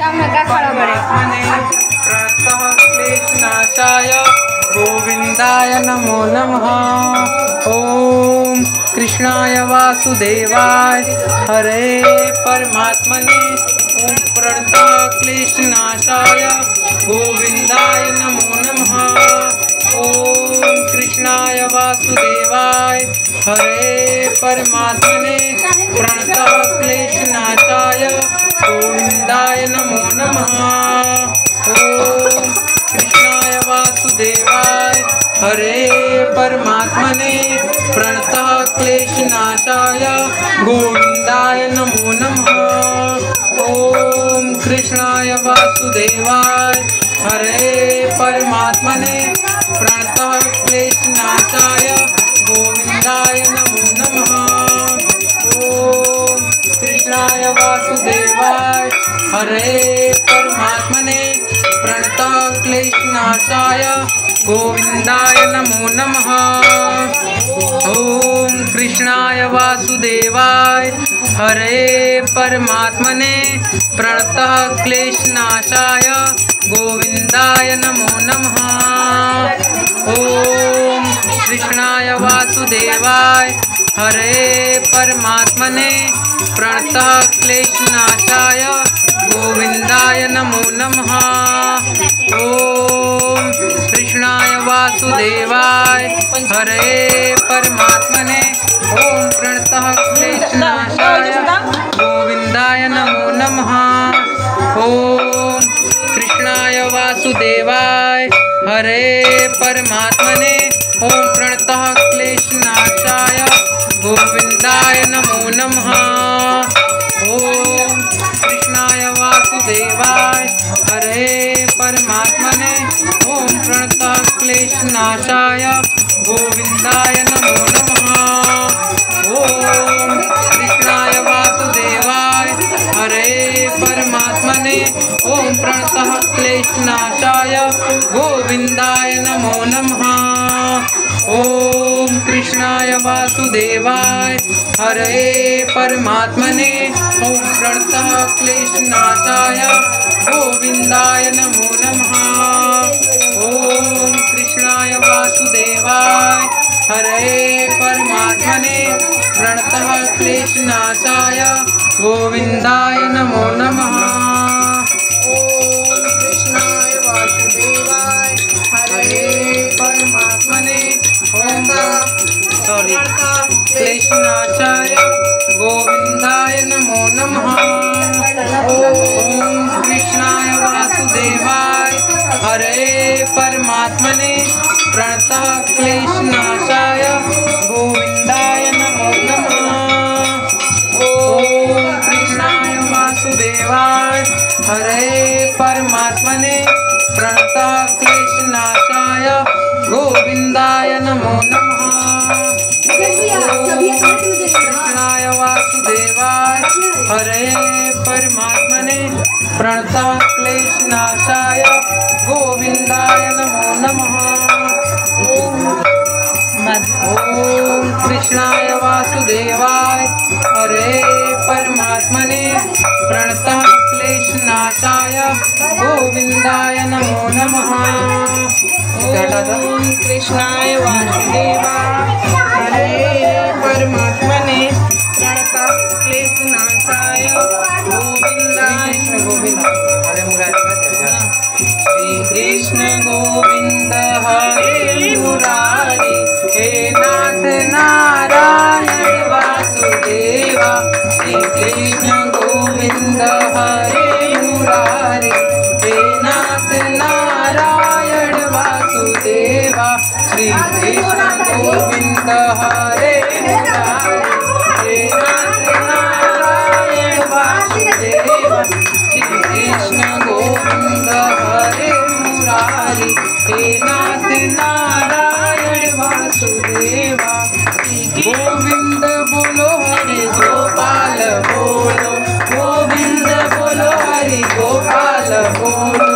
परमात्मने प्रणतः क्लेशनाशाय गोविंदाय नमो नमः। ओम कृष्णाय वासुदेवाय हरे परमात्मने ओम प्रणतः क्लेशनाशाय गोविंदाय नमो नमः। ओम कृष्णाय वासुदेवाय हरे परमात्मने प्रणतः क्लेशनाशाय गोविंदाय नमो नमः। ओम कृष्णाय वासुदेवाय हरे परमात्मने प्रणतः क्लेशनाशाय गोविंदाय नमो नमः। ओम कृष्णाय वासुदेवाय हरे परमात्मने प्रणतः क्लेशनाशाय गोविंदाय नमो नमः। ओम कृष्णाय वासुदेवाय हरे परमात्मने प्रणतः क्लेशनाशाय गोविंदाय नमो नमः। ओम कृष्णाय वासुदेवाय हरे परमात्मने प्रणतः क्लेशनाशाय गोविंदाय नमो नमः। ओम कृष्णाय वासुदेवाय हरे परमात्मने प्रणतः क्लेशनाशाय गोविंदाय नमो नमः। ओम कृष्णाय वासुदेवाय हरे परमात्मने ओम प्रणतः क्लेशनाशाय गोविंदाय नमो नमः। ओम कृष्णाय वासुदेवाय हरे परमात्मने ओम प्रणतः क्लेशनाशाय गोविंदाय नमो नमः। ओम कृष्णाय वासुदेवाय हरे परमात्मने ओम प्रणतः क्लेशनाशाय गोविंदाय नमो नमः। ओम कृष्णाय वासुदेवाय हरे परमात्मने ओम प्रणतः क्लेशनाशाय गोविंदाय नमो नमः। ओम कृष्णाय वासुदेवाय हरे परमात्मने ओम प्रणतः क्लेशनाशाय गोविंदाय नमो नमः। ओम कृष्णाय वासुदेवाय हरे परमात्मने प्रणतः क्लेशनाशाय गोविंदाय नमो नमः। ओम कृष्णाय वासुदेवाय हरे परमात्मने ओम क्लेशनाशाय गोविंदाय नमो नमः। ओम कृष्णाय वासुदेवाय हरे परमात्मने प्रणतः क्लेशनाशाय गोविंदाय नमो नमः। ओम कृष्णाय वासुदेवाय हरे परमात्मने प्रणतः क्लेशनाशाय गोविंदाय नमो नमः। कृष्णाय वासुदेवाय हरे परमात्मने प्रणतः क्लेशनाशाय गोविंदाय नमो नमः। ओम कृष्णाय वासुदेवाय हरे परमात्मने प्रणतः क्लेशनाशाय गोविंदाय नमो नमः। ओम कृष्णाय वासुदेवाय हरे परमात्मने प्रणतः क्लेशनाशाय गोविंदाय हरे श्री कृष्ण गोविंद हरे मुरारी हे नाथ नारायण वासुदेवा। श्री कृष्ण गोविंद हरे मुरारी हे नाथ नारायण वासुदेवा। श्री कृष्ण गोविंद हरे मुरारी हे नाथ नारायण वासुदेवा। श्री कृष्ण गोविंद हरे मुरारी हे नाथ नारायण वासुदेवा। गोविंद बोलो हरि गोपाल बोलो गोविंद बोलो हरि गोपाल बोलो।